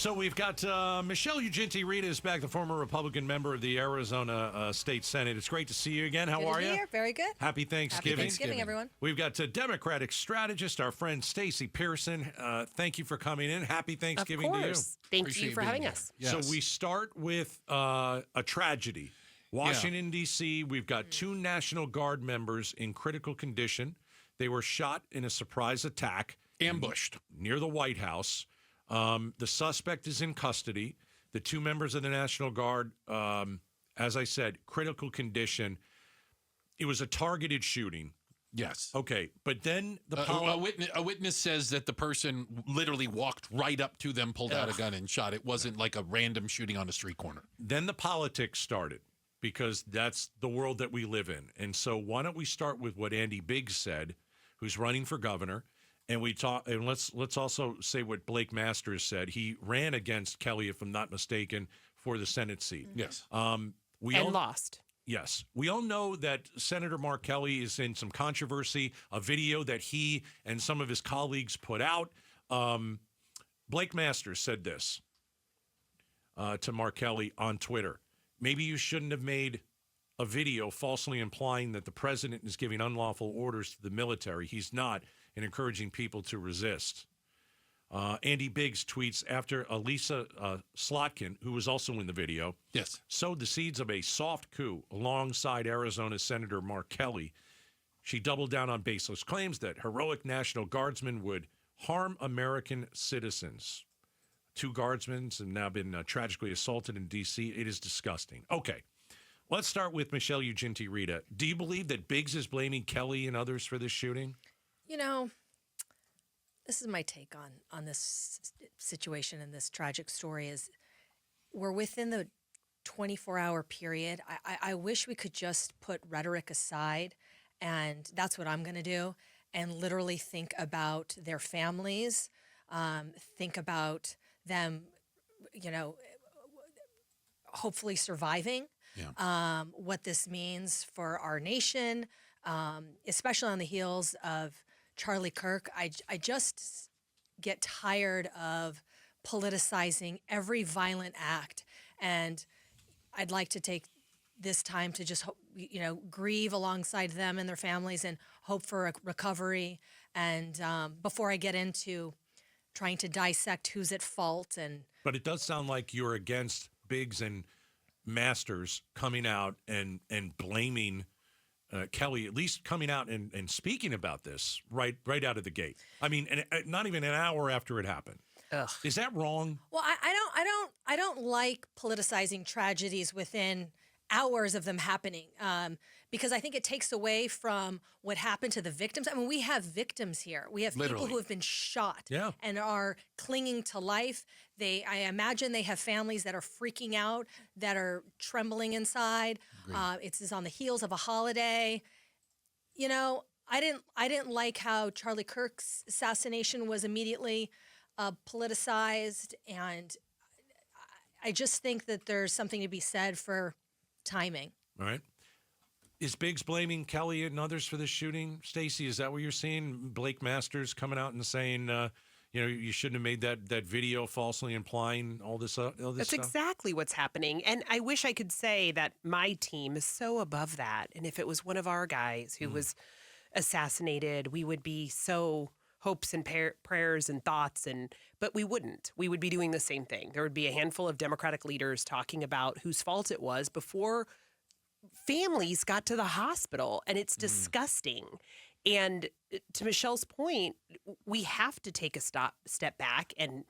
So we've got Michelle Ugenti-Rita is back, the former Republican member of the Arizona State Senate. It's great to see you again. How are you? Here. Very good. Happy Thanksgiving. Happy Thanksgiving, everyone. We've got Democratic strategist, our friend Stacy Pearson. Thank you for coming in. Happy Thanksgiving to you. Thank you for having us. Yes. So we start with a tragedy. Washington, D.C., we've got two National Guard members in critical condition. They were shot in a surprise attack. Ambushed. Near the White House. The suspect is in custody. The two members of the National Guard, as I said, critical condition. It was a targeted shooting. Yes. Okay, but then a witness says that the person literally walked right up to them, pulled out a gun, and shot. It wasn't like a random shooting on a street corner. Then the politics started because that's the world that we live in. And so why don't we start with what Andy Biggs said, who's running for governor. And we talk, and let's also say what Blake Masters said. He ran against Kelly, if I'm not mistaken, for the Senate seat. Yes. Lost. Yes. We all know that Senator Mark Kelly is in some controversy, a video that he and some of his colleagues put out. Blake Masters said this to Mark Kelly on Twitter. Maybe you shouldn't have made a video falsely implying that the president is giving unlawful orders to the military. He's not. And encouraging people to resist. Andy Biggs tweets after Elisa Slotkin, who was also in the video, sowed the seeds of a soft coup alongside Arizona Senator Mark Kelly. She doubled down on baseless claims that heroic National Guardsmen would harm American citizens. Two guardsmen have now been tragically assaulted in D.C. It is disgusting. Okay, let's start with Michelle Ugenti-Rita. Do you believe that Biggs is blaming Kelly and others for this shooting? You know, this is my take on this situation and this tragic story is we're within the 24-hour period. I wish we could just put rhetoric aside, and that's what I'm going to do, and literally think about their families, think about them, hopefully surviving, what this means for our nation, especially on the heels of Charlie Kirk. I just get tired of politicizing every violent act, and I'd like to take this time to just grieve alongside them and their families and hope for a recovery. And before I get into trying to dissect who's at fault, but it does sound like you're against Biggs and Masters coming out and blaming Kelly, at least coming out and speaking about this right out of the gate. I mean, and not even an hour after it happened. Ugh. Is that wrong? Well, I don't like politicizing tragedies within hours of them happening, because I think it takes away from what happened to the victims. I mean, we have victims here. We have people who have been shot and are clinging to life. I imagine they have families that are freaking out, that are trembling inside. It's on the heels of a holiday. I didn't like how Charlie Kirk's assassination was immediately politicized, and I just think that there's something to be said for timing. All right. Is Biggs blaming Kelly and others for this shooting? Stacy, is that what you're seeing? Blake Masters coming out and saying, you shouldn't have made that video falsely implying all this That's stuff? exactly what's happening. And I wish I could say that my team is so above that. And if it was one of our guys who was assassinated, we would be so hopes and prayers and thoughts, but we wouldn't. We would be doing the same thing. There would be a handful of Democratic leaders talking about whose fault it was before families got to the hospital, and it's disgusting. And to Michelle's point, we have to take a step back and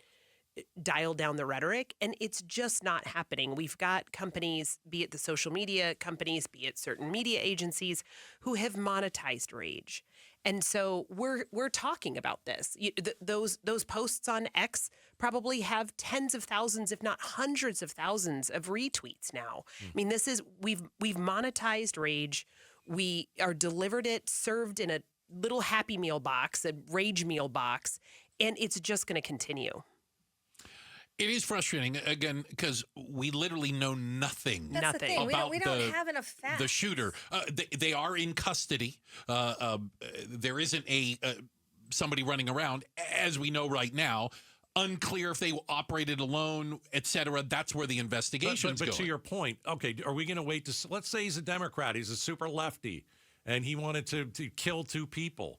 dial down the rhetoric, and it's just not happening. We've got companies, be it the social media companies, be it certain media agencies, who have monetized rage. And so we're talking about this. Those posts on X probably have tens of thousands, if not hundreds of thousands of retweets now. I mean, we've monetized rage. We are delivered it, served in a little Happy Meal box, a rage meal box, and it's just going to continue. It is frustrating, again, because we literally know nothing That's the thing. about we don't have enough facts. The shooter. They are in custody. There isn't somebody running around, as we know right now. Unclear if they operated alone, et cetera. That's where the investigation's But going. to your point, okay, are we going to wait to? Let's say he's a Democrat, he's a super lefty, and he wanted to kill 2 people.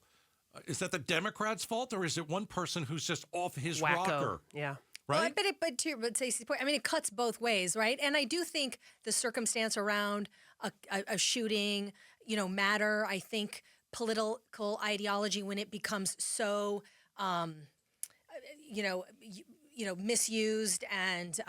Is that the Democrats' fault, or is it one person who's just off his Wacko. rocker? Yeah. Right? But Stacey's point, I mean, it cuts both ways, right? And I do think the circumstance around a shooting, matter. I think political ideology, when it becomes so, misused and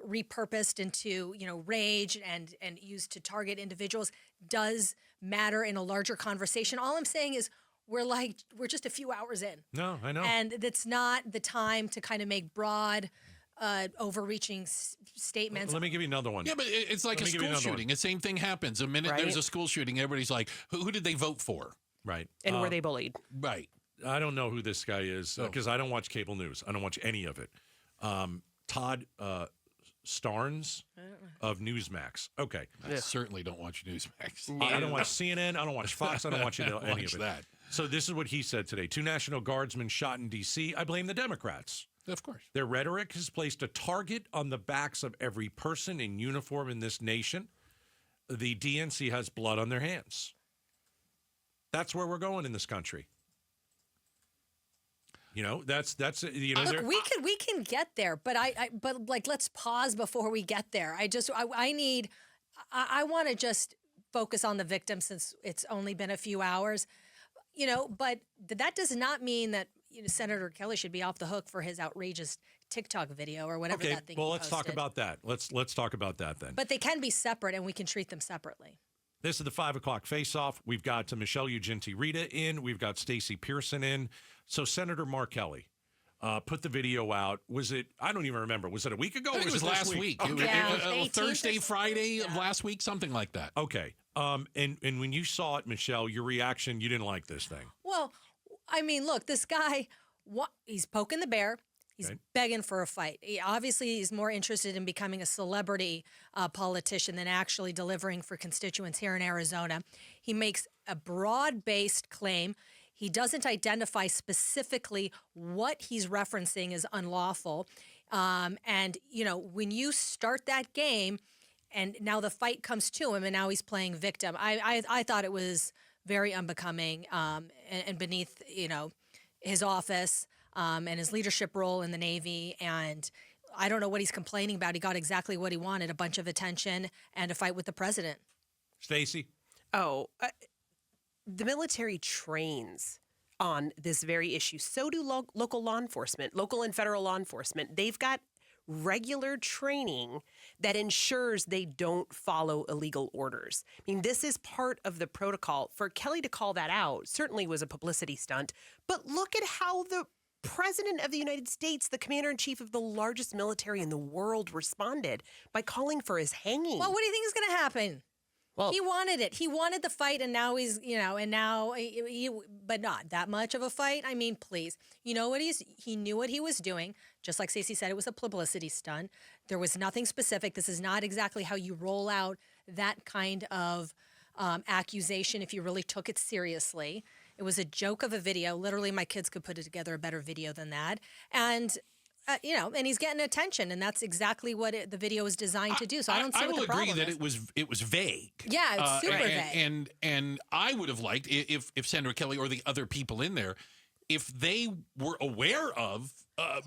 repurposed into, rage and used to target individuals, does matter in a larger conversation. All I'm saying is, we're just a few hours in. No, I know. And it's not the time to kind of make broad, overreaching statements. Let me give you another one. Yeah, but it's like a Let me give you school another one. shooting. The same thing happens. The minute Right. there's a school shooting, everybody's like, who did they vote for? Right. And were they bullied? Right. I don't know who this guy is because I don't watch cable news. I don't watch any of it. Todd Starnes of Newsmax. Okay. I certainly don't watch Newsmax. I don't watch CNN. I don't watch Fox. I don't watch any Watch of it. that. So this is what he said today. 2 National Guardsmen shot in D.C. I blame the Democrats. Of course. Their rhetoric has placed a target on the backs of every person in uniform in this nation. The DNC has blood on their hands. That's where we're going in this country. That's Look, we can get there, but but let's pause before we get there. I want to just focus on the victim since it's only been a few hours, but that does not mean that Senator Kelly should be off the hook for his outrageous TikTok video or whatever that thing. Well, he let's talk posted. about that. Let's talk about that then. But they can be separate, and we can treat them separately. This is the 5 o'clock face-off. We've got Michelle Ugenti-Rita in. We've got Stacy Pearson in. So Senator Mark Kelly put the video out. Was it? I don't even remember. Was it a week ago? I think or it was this last week. Okay. It was, Yeah, 18th Thursday, or Friday of last week, something like that. Okay. And when you saw it, Michelle, your reaction, you didn't like this thing. Well, I mean, look, this guy, he's poking the bear. He's Okay. begging for a fight. Obviously, he's more interested in becoming a celebrity politician than actually delivering for constituents here in Arizona. He makes a broad-based claim. He doesn't identify specifically what he's referencing as unlawful. And, when you start that game and now the fight comes to him and now he's playing victim, I thought it was very unbecoming and beneath, his office and his leadership role in the Navy. And I don't know what he's complaining about. He got exactly what he wanted, a bunch of attention and a fight with the president. Stacy? Oh, the military trains on this very issue. So do local law enforcement, local and federal law enforcement. They've got regular training that ensures they don't follow illegal orders. I mean, this is part of the protocol. For Kelly to call that out certainly was a publicity stunt. But look at how the President of the United States, the commander-in-chief of the largest military in the world, responded by calling for his hanging. Well, what do you think is going to happen? Well, He wanted it. He wanted the fight, and now he's, but not that much of a fight. I mean, please. You know what he knew what he was doing. Just like Stacey said, it was a publicity stunt. There was nothing specific. This is not exactly how you roll out that kind of accusation if you really took it seriously. It was a joke of a video. Literally, my kids could put together a better video than that. And and he's getting attention, and that's exactly what the video is designed to do. So I don't see I what will the problem agree that is. it was vague. Yeah, it's super vague. And I would have liked if Senator Kelly or the other people in there, if they were aware of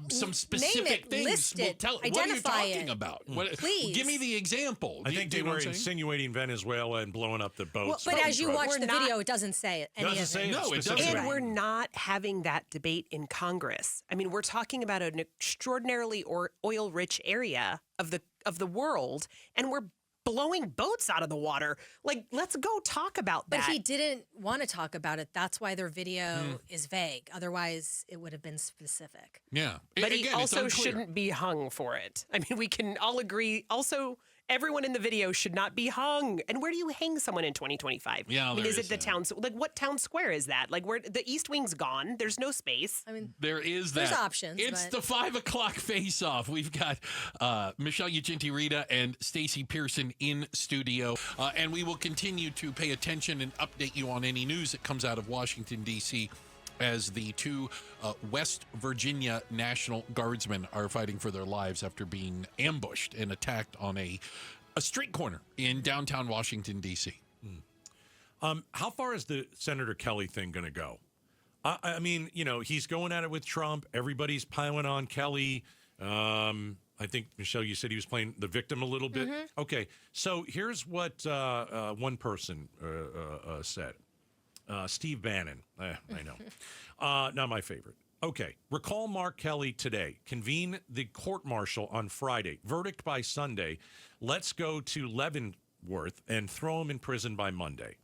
some specific it, things. list it, What are you identify talking it. about? Please. Give me the example. I think Do they you know were what I'm saying? insinuating Venezuela and blowing up the boats. But as you Right. watch We're the not- video, it doesn't say it. Doesn't say it No, it doesn't. specifically. And Right. we're not having that debate in Congress. I mean, we're talking about an extraordinarily oil-rich area of the world, and we're blowing boats out of the water. Like, let's go talk about But that. he didn't want to talk about it. That's why their video is vague. Otherwise, it would have been specific. Yeah. But he Again, it's also unclear. shouldn't be hung for it. I mean, we can all agree. Also, everyone in the video should not be hung. And where do you hang someone in 2025? Yeah, I mean, there is is it the that. town? Like, what town square is that? Like, where the East Wing's gone? There's no space. I mean, There is There's that. options, It's but- the 5 o'clock face-off. We've got Michelle Ugenti-Rita and Stacy Pearson in studio. And we will continue to pay attention and update you on any news that comes out of Washington, D.C. as the two West Virginia National Guardsmen are fighting for their lives after being ambushed and attacked on a street corner in downtown Washington, D.C. How far is the Senator Kelly thing going to go? I mean, you know, he's going at it with Trump. Everybody's piling on Kelly. I think, Michelle, you said he was playing the victim a little bit. Okay, so here's what one person said. Steve Bannon. I know. Not my favorite. Okay. Recall Mark Kelly today. Convene the court-martial on Friday. Verdict by Sunday. Let's go to Leavenworth and throw him in prison by Monday.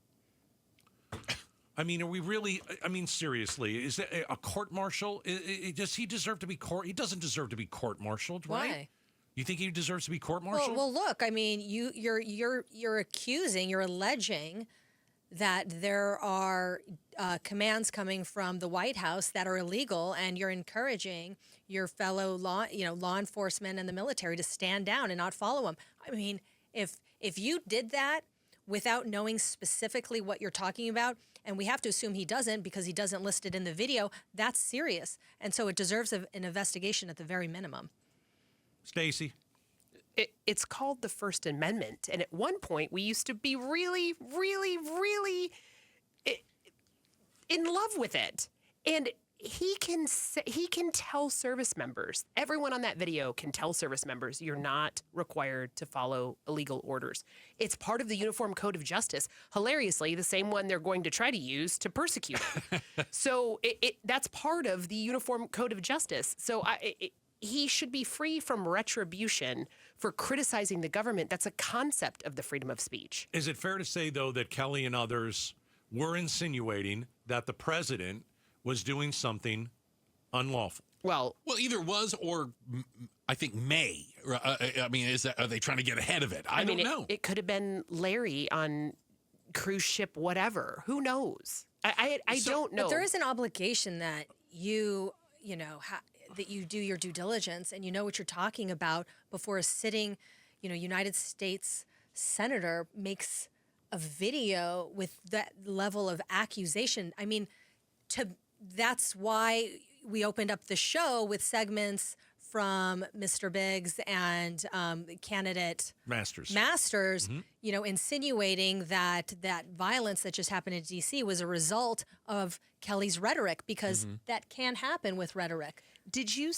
I mean, are we really? I mean, seriously, is that a court-martial? Does he deserve to be court? He doesn't deserve to be court-martialed, right? Why? You think he deserves to be court-martialed? Well, look. I mean, you're accusing, you're alleging that there are commands coming from the White House that are illegal, and you're encouraging your fellow law enforcement and the military to stand down and not follow them. I mean, if you did that without knowing specifically what you're talking about, and we have to assume he doesn't because he doesn't list it in the video, that's serious. And so it deserves an investigation at the very minimum. Stacy? It's called the First Amendment. And at one point, we used to be really, really, really in love with it. And he can tell service members, everyone on that video can tell service members, you're not required to follow illegal orders. It's part of the Uniform Code of Justice. Hilariously, the same one they're going to try to use to persecute him. So that's part of the Uniform Code of Justice. So he should be free from retribution for criticizing the government. That's a concept of the freedom of speech. Is it fair to say, though, that Kelly and others were insinuating that the president was doing something unlawful? Well, either was or I think may. I mean, are they trying to get ahead of it? I don't know. It could have been Larry on cruise ship, whatever. Who knows? I don't know. But there is an obligation that that you do your due diligence and you know what you're talking about before a sitting, United States senator makes a video with that level of accusation. I mean, that's why we opened up the show with segments from Mr. Biggs and candidate Masters, insinuating that violence that just happened in D.C. was a result of Kelly's rhetoric, because that can happen with rhetoric. Did you?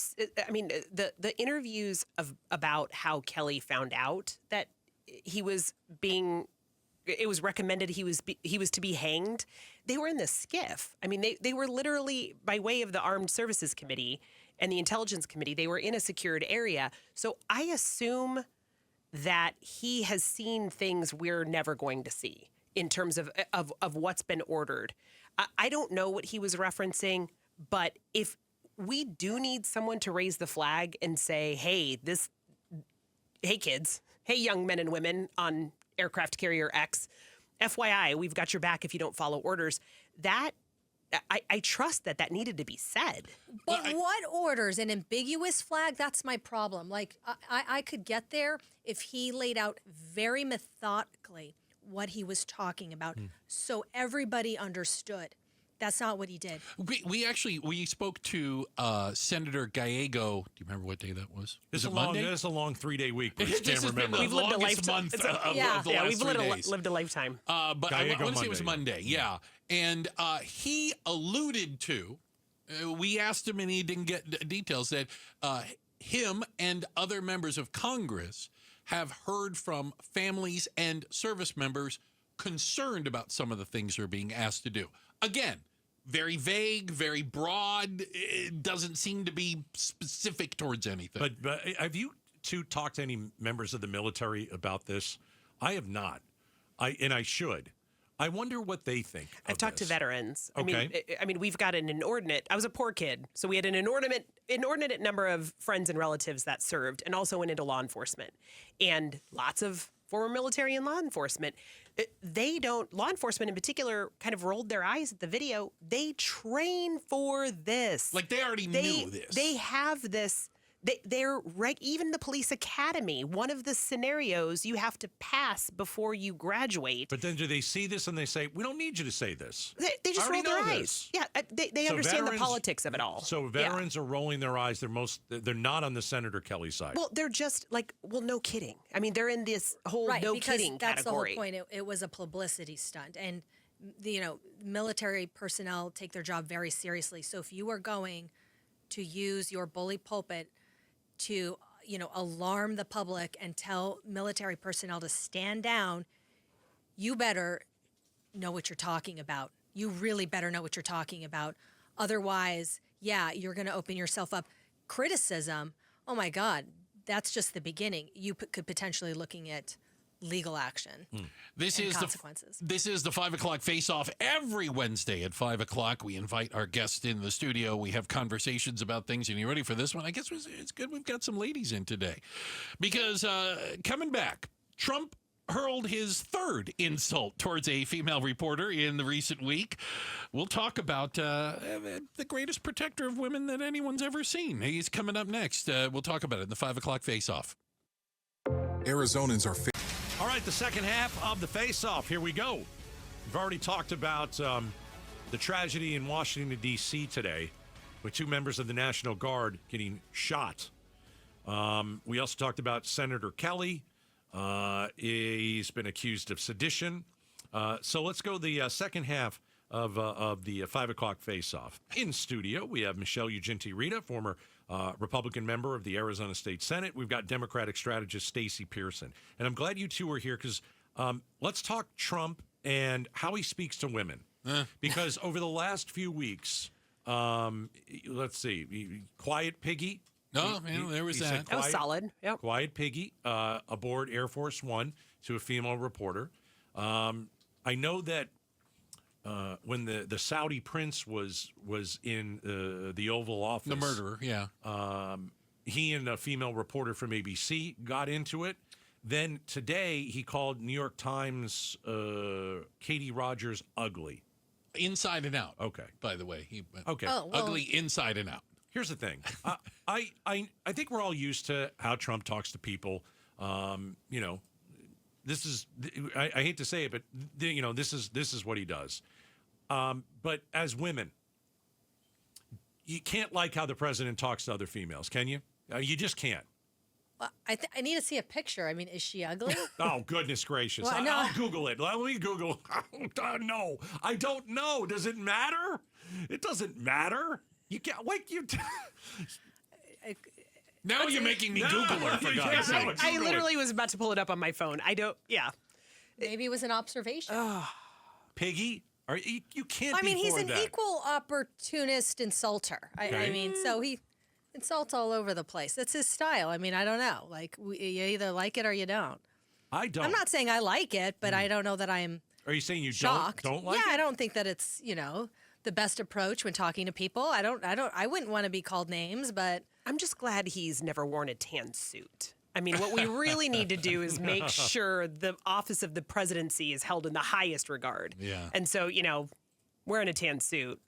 I mean, the interviews about how Kelly found out that he was being. It was recommended he was to be hanged. They were in the skiff. I mean, they were literally, by way of the Armed Services Committee and the Intelligence Committee, they were in a secured area. So I assume that he has seen things we're never going to see in terms of what's been ordered. I don't know what he was referencing, but if we do need someone to raise the flag and say, hey kids, hey young men and women on aircraft carrier X, FYI, we've got your back if you don't follow orders. That I trust that needed to be said. But what orders? An ambiguous flag? That's my problem. Like, I could get there if he laid out very methodically what he was talking about so everybody understood. That's not what he did. We spoke to Senator Gallego. Do you remember what day that was? It's a Monday? It's a long 3-day week, but I can't remember. We've lived a lifetime of the last 3 days. Lived a lifetime. But I want to say it was Monday, yeah. And he alluded to, we asked him and he didn't get details, that him and other members of Congress have heard from families and service members concerned about some of the things they're being asked to do. Again, very vague, very broad. It doesn't seem to be specific towards anything. But have you two talked to any members of the military about this? I have not. I should. I wonder what they think. I've talked to veterans. Okay. I mean, we've got an inordinate. I was a poor kid, so we had an inordinate number of friends and relatives that served, and also went into law enforcement, and lots of former military and law enforcement. Law enforcement in particular kind of rolled their eyes at the video. They train for this. Like they already knew this. They have this Even the police academy, one of the scenarios you have to pass before you graduate. But then do they see this and they say, we don't need you to say this? They just roll their eyes. Yeah, they So understand the veterans- politics of it all. So veterans are rolling their eyes. They're not on the Senator Kelly side. Well, they're just like, well, no kidding. I mean, they're in this whole Right, no because kidding that's category. the whole point. It was a publicity stunt, and military personnel take their job very seriously. So if you are going to use your bully pulpit to alarm the public and tell military personnel to stand down, you better know what you're talking about. You really better know what you're talking about. Otherwise, you're going to open yourself up. Criticism, oh my God, that's just the beginning. You could potentially looking at legal action This and is consequences. This is the 5 o'clock face-off every Wednesday at 5 o'clock. We invite our guests in the studio. We have conversations about things. And you ready for this one? I guess it's good we've got some ladies in today. Because coming back, Trump hurled his third insult towards a female reporter in the recent week. We'll talk about the greatest protector of women that anyone's ever seen. He's coming up next. We'll talk about it in the 5 o'clock face-off. Arizonans are All right, the second half of the face-off. Here we go. We've already talked about the tragedy in Washington, D.C. today with 2 members of the National Guard getting shot. We also talked about Senator Kelly. He's been accused of sedition. So let's go the second half of the 5 o'clock face-off. In studio, we have Michelle Ugenti-Rita, former Republican member of the Arizona State Senate. We've got Democratic strategist Stacy Pearson. And I'm glad you two are here because let's talk Trump and how he speaks to women. Because over the last few weeks, let's see, Quiet Piggy. No, there was that. That was solid. Yep. Quiet Piggy aboard Air Force One to a female reporter. I know that when the Saudi prince was in the Oval Office, The murderer, yeah. he and a female reporter from ABC got into it. Then today he called New York Times Katie Rogers ugly. Inside and out. Okay. By the way, Okay. Oh, well, ugly inside and out. Here's the thing. I think we're all used to how Trump talks to people. This is I hate to say it, but this is what he does. But as women, you can't like how the president talks to other females, can you? You just can't. Well, I need to see a picture. I mean, is she ugly? Oh, goodness gracious. Well, no. I'll Google it. Let me Google. No, I don't know. Does it matter? It doesn't matter. You can't, Now you're making me Google her, for God's sake. I literally was about to pull it up on my phone. Maybe it was an observation. Piggy? You can't I mean, be he's for an that. equal opportunist insulter. I mean, so he insults all over the place. That's his style. I mean, I don't know. Like, you either like it or you don't. I don't. I'm not saying I like it, but I don't know that I'm Are you saying you shocked. don't like yeah, it? I don't think that it's, the best approach when talking to people. I wouldn't want to be called names, but I'm just glad he's never worn a tan suit. I mean, what we really need to do is make sure the office of the presidency is held in the highest regard. Yeah. And so, wearing a tan suit,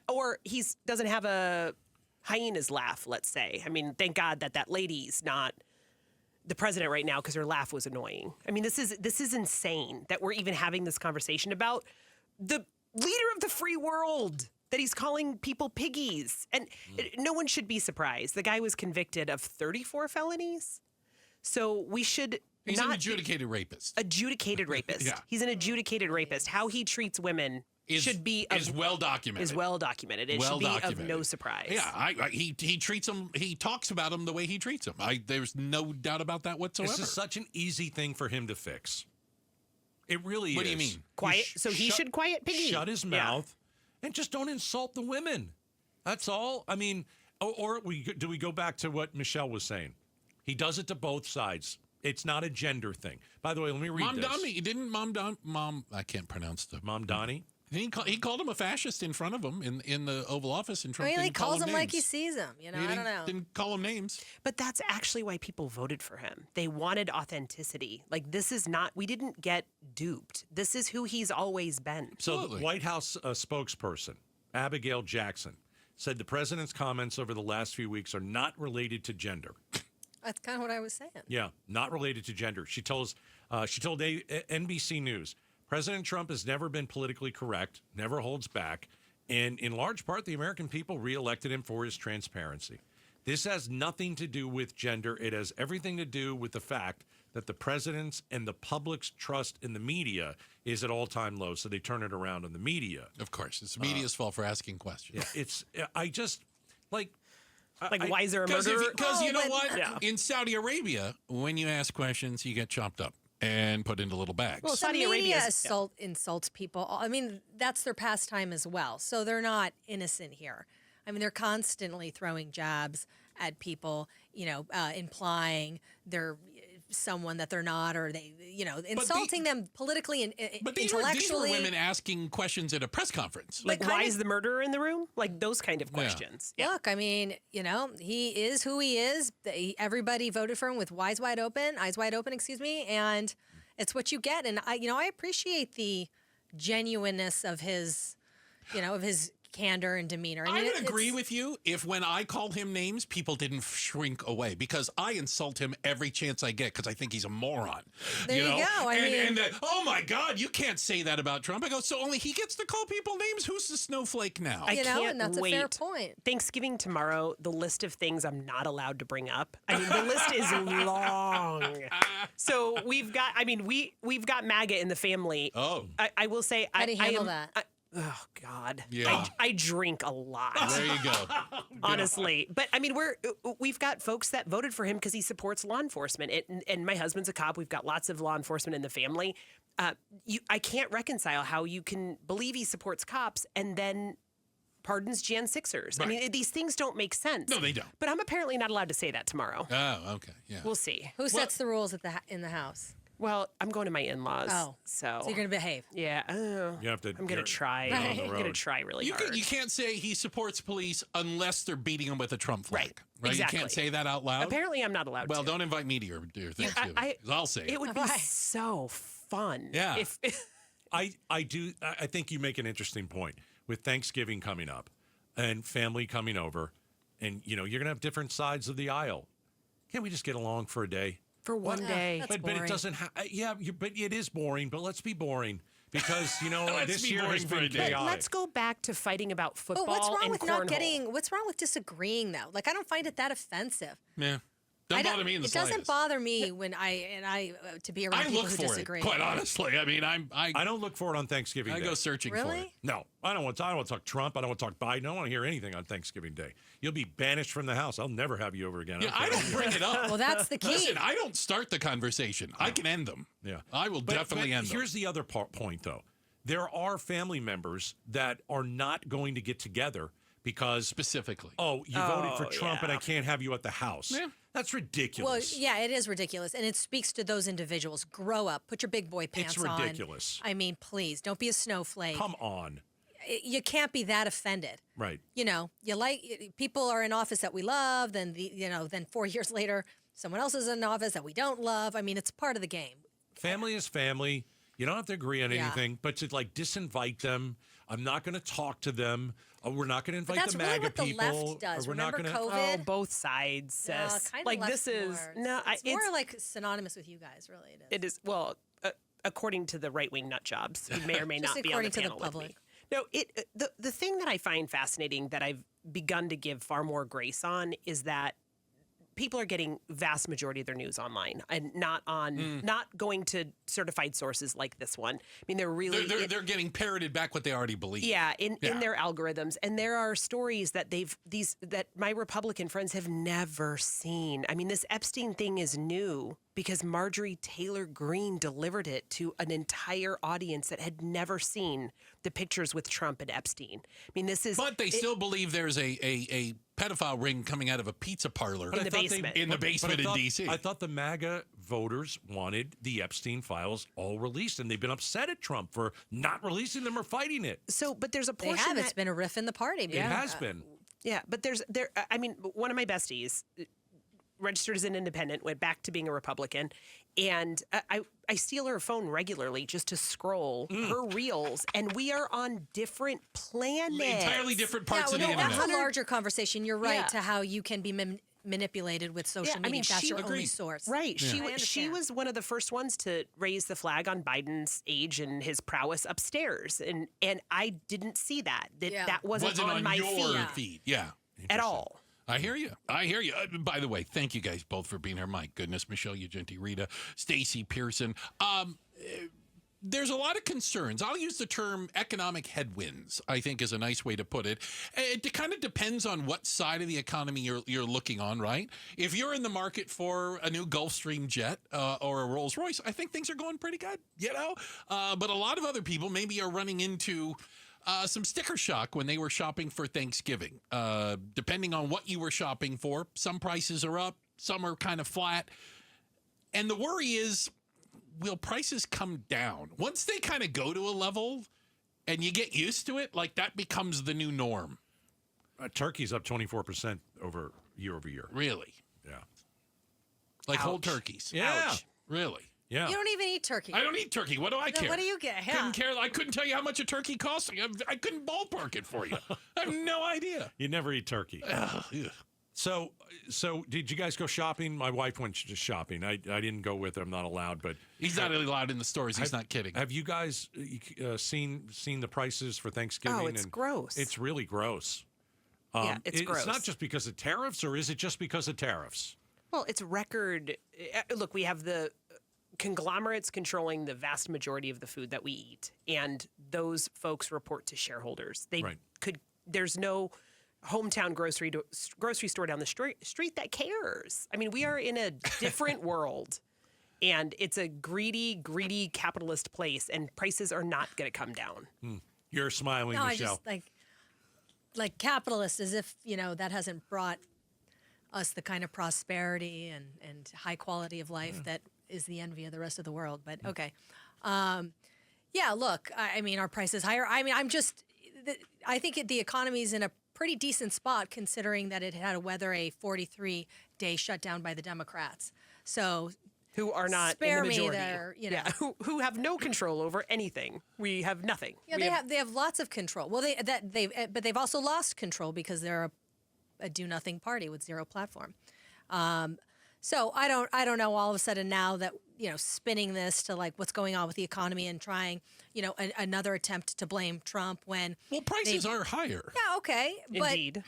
or he doesn't have a hyena's laugh, let's say. I mean, thank God that lady's not the president right now because her laugh was annoying. I mean, this is insane that we're even having this conversation about the leader of the free world, that he's calling people piggies. And no one should be surprised. The guy was convicted of 34 felonies. So we should He's not... an adjudicated rapist. Adjudicated rapist. Yeah. He's an adjudicated rapist. How he treats women should be... is well documented. Is well documented. It should be of no surprise. Yeah, he treats them, he talks about them the way he treats them. There's no doubt about that whatsoever. This is such an easy thing for him to fix. It really is. What do you mean? Quiet. So he should quiet Piggy. Shut his mouth and just don't insult the women. That's all. I mean, or do we go back to what Michelle was saying? He does it to both sides. It's not a gender thing. By the way, let me read this. Mom, I can't pronounce the Mom Donnie? He called him a fascist in front of him in the Oval Office, and Trump he didn't call calls him him like he names. sees him. He I don't know. didn't call him names. But that's actually why people voted for him. They wanted authenticity. Like, this is not... We didn't get duped. This is who he's always been. So Absolutely. the White House spokesperson, Abigail Jackson, said the president's comments over the last few weeks are not related to gender. That's kind of what I was saying. Yeah, not related to gender. She told NBC News, President Trump has never been politically correct, never holds back, and in large part, the American people reelected him for his transparency. This has nothing to do with gender. It has everything to do with the fact that the president's and the public's trust in the media is at all-time lows, so they turn it around on the media. Of course, it's the media's fault for asking questions. I just, like... Why is there a Because murder? you know what? Yeah. In Saudi Arabia, when you ask questions, you get chopped up and put into little bags. Well, The Saudi media Arabia insults people. I mean, that's their pastime as well. So they're not innocent here. I mean, they're constantly throwing jabs at people, implying they're someone that they're not, or they, insulting them politically and but intellectually. these were women asking questions at a press conference. like, But why kind is the murderer in the room? Like those kind of questions. Yeah. Look, I mean, he is who he is. Everybody voted for him with eyes wide open, and it's what you get. And I appreciate the genuineness of his candor and demeanor. I would agree with you if when I called him names, people didn't shrink away, because I insult him every chance I get because I think he's a moron. There you go. And oh my God, you can't say that about Trump. I go, so only he gets to call people names? Who's the snowflake now? I can't and that's wait. a fair point. Thanksgiving tomorrow, the list of things I'm not allowed to bring up. I mean, the list is long. So we've got MAGA in the family. Oh. I will say, How do you handle that? Oh God! Yeah. I drink a lot. There you go. Honestly, but I mean, we've got folks that voted for him because he supports law enforcement, and my husband's a cop. We've got lots of law enforcement in the family. I can't reconcile how you can believe he supports cops and then pardons Jan Sixers. Right. I mean, these things don't make sense. No, they don't. But I'm apparently not allowed to say that tomorrow. Oh, okay. Yeah. We'll see. Who sets the rules in the house? Well, I'm going to my in-laws. Oh, so you're going to behave. Yeah. You have to. I'm going to try. Right. I'm going to try really hard. You can't say he supports police unless they're beating him with a Trump flag. Right. Exactly. You can't say that out loud. Apparently, I'm not allowed Well, to. don't invite me to your Thanksgiving. 'Cause I'll say It would be Right. so fun. Yeah. If I think you make an interesting point with Thanksgiving coming up and family coming over, and you're going to have different sides of the aisle. Can't we just get along for a day? for one day. that's But it boring. doesn't. But it is boring. But let's be boring because Let's this be year boring has for a been day. chaotic. Let's go back to fighting about football But what's wrong and with cornhole. what's wrong with disagreeing though? Like, I don't find it that offensive. Yeah. Doesn't bother me in the It doesn't slightest. bother me when I to be around I people look who for disagree. it, quite honestly. I mean, I I don't look for it on Thanksgiving Day. go searching for Really? it. No, I don't want to talk Trump. I don't want to talk Biden. I don't want to hear anything on Thanksgiving Day. You'll be banished from the house. I'll never have you over again. Yeah, I care. don't bring it up. Well, that's the key. Listen, I don't start the conversation. I can end them. Yeah. I will definitely end them. Here's the other point, though. There are family members that are not going to get together because, Specifically. you voted for Trump and I yeah. can't have you at the house. Yeah. That's Well, ridiculous. yeah, it is ridiculous, and it speaks to those individuals. Grow up, put your big boy pants It's on. ridiculous. I mean, please don't be a snowflake. Come on. You can't be that offended. Right. You like people are in office that we love, then then 4 years later, someone else is in office that we don't love. I mean, it's part of the game. Family is family. You don't have to agree on Yeah. anything, but to disinvite them. I'm not going to talk to them. We're not going to But invite that's the really MAGA what the people. left does. Or we're not Remember going to. COVID? Oh, both sides, sis. Kind of like left this is more. no. It's more like synonymous with you guys. Really, it is. It is well, according to the right-wing nut jobs, who may or may Just not be on the according to the panel with public. me. No, the thing that I find fascinating that I've begun to give far more grace on is that people are getting vast majority of their news online and not going to certified sources like this one. I mean, they're really They're getting parroted back what they already believe. yeah, in their algorithms. And there are stories that that my Republican friends have never seen. I mean, this Epstein thing is new because Marjorie Taylor Greene delivered it to an entire audience that had never seen the pictures with Trump and Epstein. I mean, this is But they still believe there's a pedophile ring coming out of a pizza parlor In the basement. in D.C. I thought the MAGA voters wanted the Epstein files all released, and they've been upset at Trump for not releasing them or fighting it. so. But there's a They portion have. that It's been a riff in the party. It has been. yeah. But I mean, one of my besties registered as an independent, went back to being a Republican, and I steal her phone regularly just to scroll her reels, and we are on different planets. Entirely different parts of the that's internet. a larger conversation. You're right Yeah. to how you can be manipulated with social media. If that's your only source. Right. I She was one of the first ones to raise the flag on Biden's age and his prowess upstairs. And I didn't see that. That wasn't on my your feed. Yeah. At all. I hear you. By the way, thank you guys both for being here. My goodness, Michelle Ugenti-Rita, Stacy Pearson. There's a lot of concerns. I'll use the term economic headwinds, I think is a nice way to put it. It kind of depends on what side of the economy you're looking on, right? If you're in the market for a new Gulfstream jet or a Rolls Royce, I think things are going pretty good, But a lot of other people maybe are running into some sticker shock when they were shopping for Thanksgiving. Depending on what you were shopping for, some prices are up, some are kind of flat. And the worry is, will prices come down? Once they kind of go to a level and you get used to it, like that becomes the new norm. Turkey's up 24% year over year. Really? Yeah. Like whole turkeys. Yeah. Ouch. Really? Yeah. You don't even eat turkey. I don't eat turkey. What do I care? What do you get? Yeah. Couldn't care. I couldn't tell you how much a turkey costs. I couldn't ballpark it for you. I have no idea. You never eat turkey. So did you guys go shopping? My wife went just shopping. I didn't go with her. I'm not allowed. But he's not really allowed in the stores. He's not kidding. Have you guys seen the prices for Thanksgiving? Oh, it's gross. It's really gross. Yeah, it's gross. It's not just because of tariffs, or is it just because of tariffs? Well, it's record. Look, we have the conglomerates controlling the vast majority of the food that we eat, and those folks report to shareholders. There's no hometown grocery store down the street that cares. I mean, we are in a different world, and it's a greedy capitalist place, and prices are not going to come down. You're smiling, No, Michelle. I just like capitalist, as if that hasn't brought us the kind of prosperity and high quality of life that is the envy of the rest of the world. But okay. Look, I mean, our price is higher. I mean, I think the economy's in a pretty decent spot considering that it had to weather a 43-day shutdown by the Democrats. So who are not spare in the majority. me there, Yeah, who have no control over anything. We have nothing. Yeah, they have lots of control. Well, but they've also lost control because they're a do-nothing party with zero platform. So I don't know. All of a sudden now that spinning this to like what's going on with the economy and trying another attempt to blame Trump when prices are higher. Yeah, okay, but Indeed.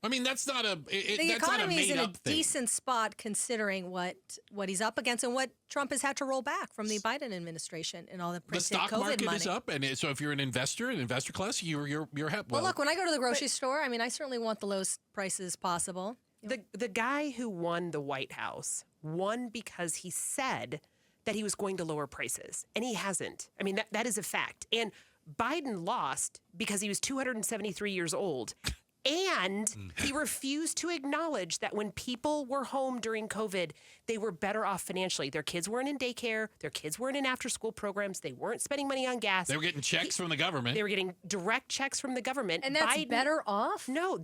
I mean, that's not a the that's not a economy is in a made-up thing. decent spot considering what he's up against and what Trump has had to roll back from the Biden administration and all the The stock COVID market money. is up, and so if you're an investor class, you're happy. Well, look, when I go to the grocery store, I mean, I certainly want the lowest prices possible. The guy who won the White House won because he said that he was going to lower prices, and he hasn't. I mean, that is a fact. And Biden lost because he was 273 years old. And he refused to acknowledge that when people were home during COVID, they were better off financially. Their kids weren't in daycare. Their kids weren't in after-school programs. They weren't spending money on gas. They were getting checks from the government. They were getting direct checks from the government. And that's better off? No,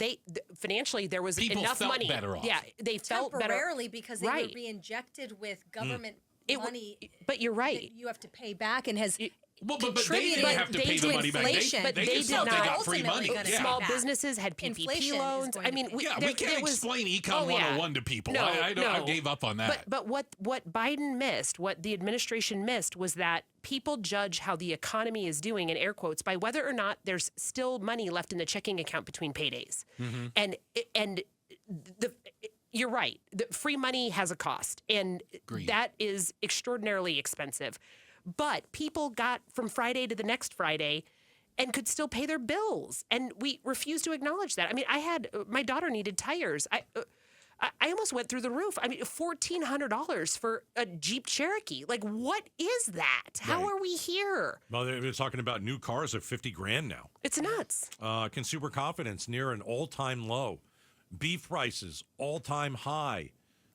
financially there was People enough felt money. better off. Yeah, they felt better. Temporarily because they Right. were re-injected with government money. But you're right. That you have to pay back and has But they contributed didn't have to pay the money back. inflation. But They they just did thought they not. got free money. Ultimately gonna Yeah. Small back. businesses had PPP Inflation is loans. going I to mean, pay. we there can't was- explain Econ Oh, yeah. 101 to people. No, I no. gave up on that. But what Biden missed, what the administration missed, was that people judge how the economy is doing, in air quotes, by whether or not there's still money left in the checking account between paydays. And you're right. The free money has a cost, and that is extraordinarily expensive. But people got from Friday to the next Friday and could still pay their bills. And we refuse to acknowledge that. I mean, my daughter needed tires. I almost went through the roof. I mean, $1,400 for a Jeep Cherokee. Like, what is that? How Right. are we here? Well, they're talking about new cars at $50,000 now. It's nuts. Consumer confidence near an all-time low. Beef prices all-time high.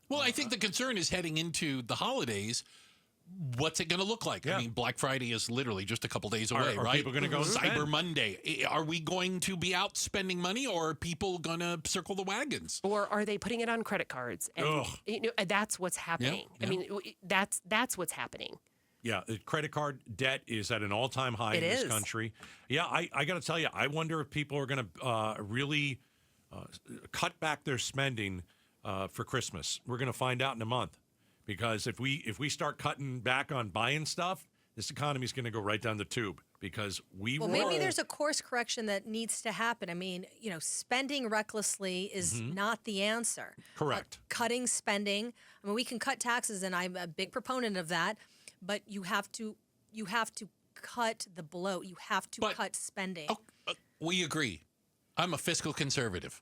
Well, I think the concern is heading into the holidays. what's it going to look like? Yeah. I mean, Black Friday is literally just a couple days Are away, right? people gonna go Cyber spend? Monday. Are we going to be out spending money, or are people going to circle the wagons? Or are they putting it on credit cards? And Ugh. that's what's happening. yeah. I mean, that's what's happening. Yeah, the credit card debt is at an all-time high in It this is. country. Yeah, I got to tell you, I wonder if people are going to really cut back their spending for Christmas. We're going to find out in a month, because if we start cutting back on buying stuff, this economy is going to go right down the tube, because Well, maybe there's a course correction that needs to happen. I mean, spending recklessly is not the answer. Correct. Cutting spending. I mean, we can cut taxes, and I'm a big proponent of that. But you have to cut the bloat. You have to cut spending. Oh, we agree. I'm a fiscal conservative.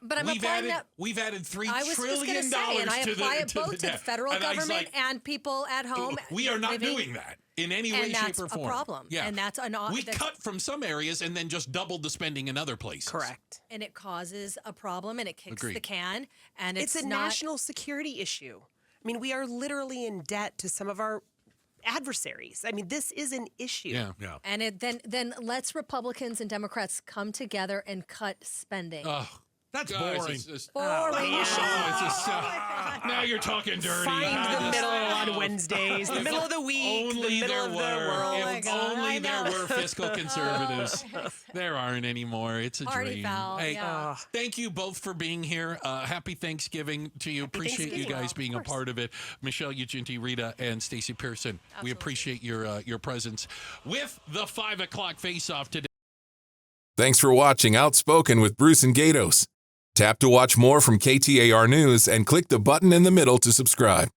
But I'm applying that. We've added $3 I was just going to trillion say, and I to apply it the both to the debt. federal And I was government like, and people at home. we are not living- doing that in any and way, that's shape, or form. a problem. Yeah. And that's we cut from some areas and then just doubled the spending in other places. Correct. and it causes a problem, and it kicks Agreed. the can, and It's a not, national security issue. I mean, we are literally in debt to some of our adversaries. I mean, this is an issue. Yeah. Yeah. And then let's Republicans and Democrats come together and cut spending. That's Guys, boring. it's just- Boring. it's just, now you're talking dirty. Find the middle on Wednesdays, the middle of the week, the Only middle there of the were. world. my If God, only I there know. were fiscal conservatives. There aren't anymore. It's a Party dream. foul, Hey, yeah. thank you both for being here. Happy Thanksgiving to you. Appreciate you Thanksgiving. guys being a part of it. Michelle Ugenti-Rita and Stacy Pearson. We appreciate your presence with the 5 o'clock face-off today. Thanks for watching Outspoken with Bruce and Gaydos. Tap to watch more from KTAR News and click the button in the middle to subscribe.